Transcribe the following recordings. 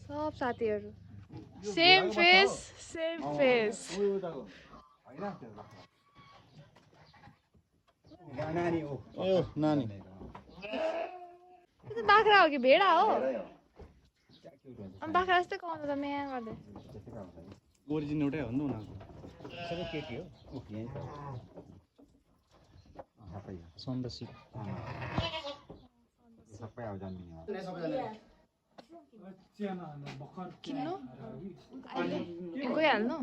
सब साथीहरु same face नानी ओ नानी त्यो बाख्रा हो कि भेडा हो अनि बाख्रा जस्तै कमाउँछ त म्या गर्दै ओरिजिन एउटै हो नि उनीहरुको सबै केटी हो ओके सबै सन्दसी सबै आउ जन्मिने किन्नु अहिले गइहाल्नु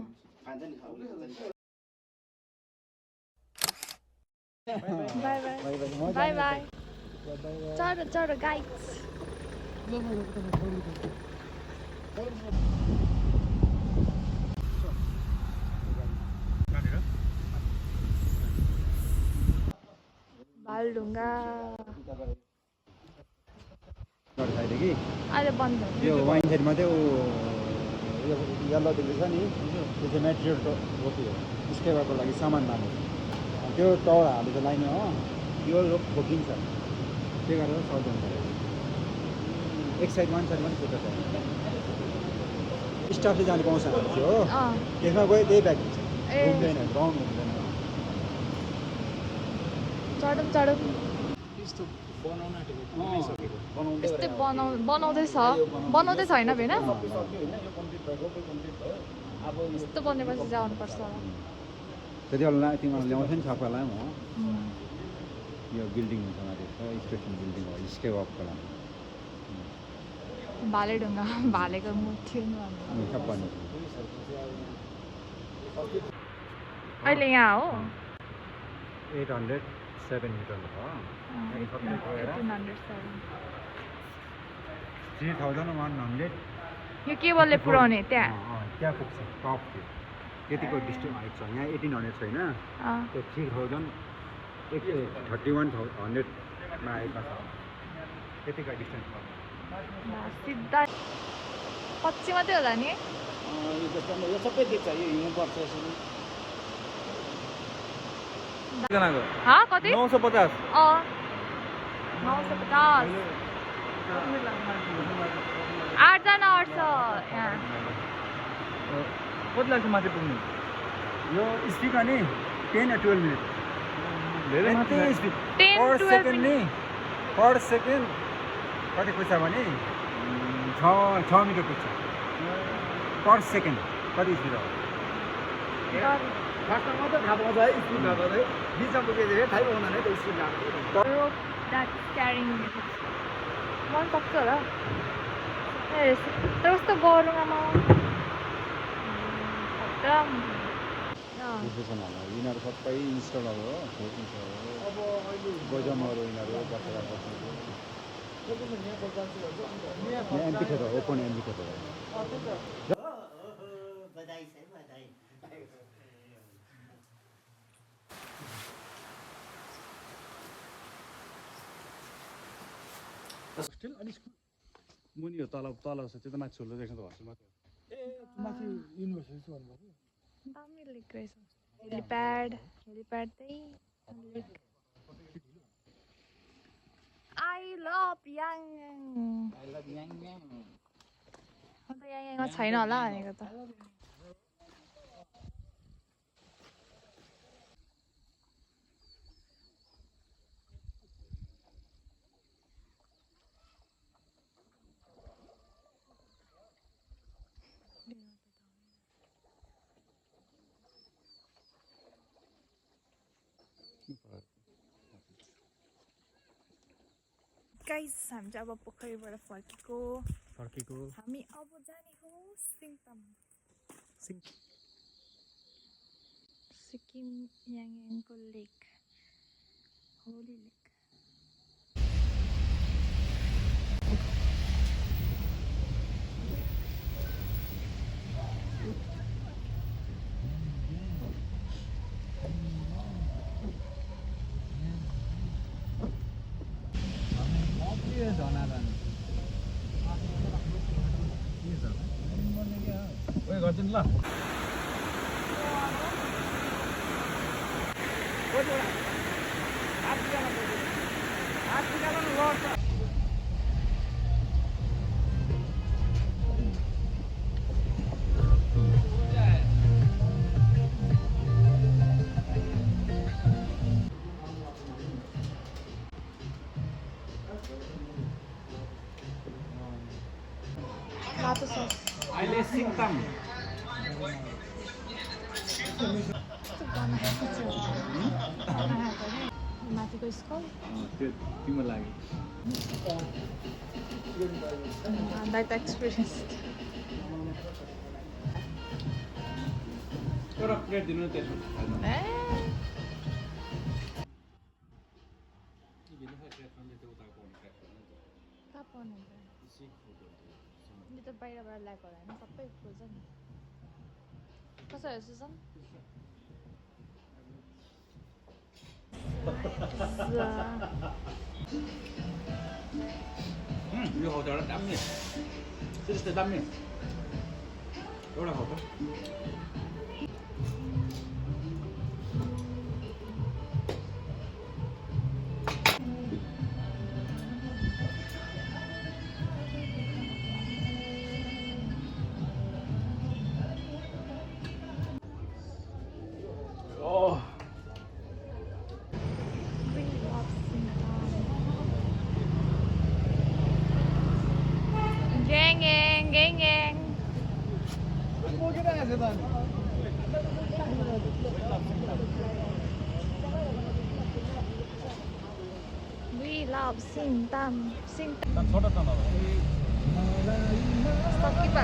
बाई बाई बाई बाई चढ गाइड्स भालढुङ्गा अहिले बन्द यो वाइन साइडमा चाहिँ यो यल्लो देख्दैछ नि त्यो चाहिँ मेटेरियल हो स्केपरको लागि सामान लाने त्यो टावर हालेको लाइन हो यो रोप ठोकिन्छ त्यही गरेर सर्दैन एक साइड वान साइडमा पनि फुटेको छ स्टाफ चाहिँ जानु पाउँछ भनेपछि हो त्यसमा गयो त्यही ब्याग हुन्छ घुम्दैन राउन्ड घुम्दैन चढौँ यस्तै बनाउँदैछ होइन भेना यस्तो बनेपछि जानुपर्छ त्यति बेला तिमीहरू ल्याउँछ नि सबैलाई म यो बिल्डिङ हुन्छ माथि स्टेसन बिल्डिङ हो स्केप अफको लागि भालेढुङ्गा भालेको मुख थियो नि अहिले यहाँ हो 807 मिटर हो 3100 यो केबलले पुऱ्याउने त्यहाँ त्यहाँ पुग्छ टप थियो त्यतिको डिस्टेन्स हाइट छ यहाँ 1800 छैन त्यो 3100मा आएका छ त्यतिको डिस्टेन्स छ सिधा पछि मात्रै होला नि यो सबै देख्छ यो हिउँ पर्छ यसरी कति 950 950 8जना अट्छ यहाँ कति लाग्छ माथि पुग्नु यो स्पिड अनि 10 or 12 मिनट धेरै माथि स्पिड 10-12 पर सेकेन्ड कति पुग्छ भने 6 मिटर पुग्छ पर सेकेन्ड कति स्पिड हो फास्टमा मात्रै थाहा पाउँछ है स्पिड भएको चाहिँ बिचमा पुगेर थाहै पाउँदैन है त्यो स्पिड गएको मन सक्छ होला तर कस्तो गरममा यिनीहरू सबै इन्स्टलर हो गोजमहरू यिनीहरू बसेर एमपी थियो ओपन एमपी थियो होस्टेल अनि मुनि हो तल छ त्यो त माथि छोड्दै देख्छ त होस्टेल माथि माथि युनिभर्सिटी भन्नुभयो दामी लेक रहेछ हेलिप्याड त्यही आई लभ याङयाङ अन्त याङयाङमा छैन होला भनेको त गाइस हामी चाहिँ अब पोखरीबाट फर्केको हामी अब जाने हो सिङताम सिक्किम याङयाङको लेक होली लेक गर्छन् ल Tomato sauce. अहिले सिङताम माथिको स्कुल त्यो तिम्रो लागि that experience. एउटा प्लेट दिनु न त्यसो कहाँ पाउनुहुन्छ यो त बाहिरबाट ल्याएको होला होइन सबै फ्रोजन कसरी सुजन यो खाउँदा एउटा दामी त्यस्तै दामी एउटा खाउँछ Geng. We love Singtam. छोटा खाना Stop keep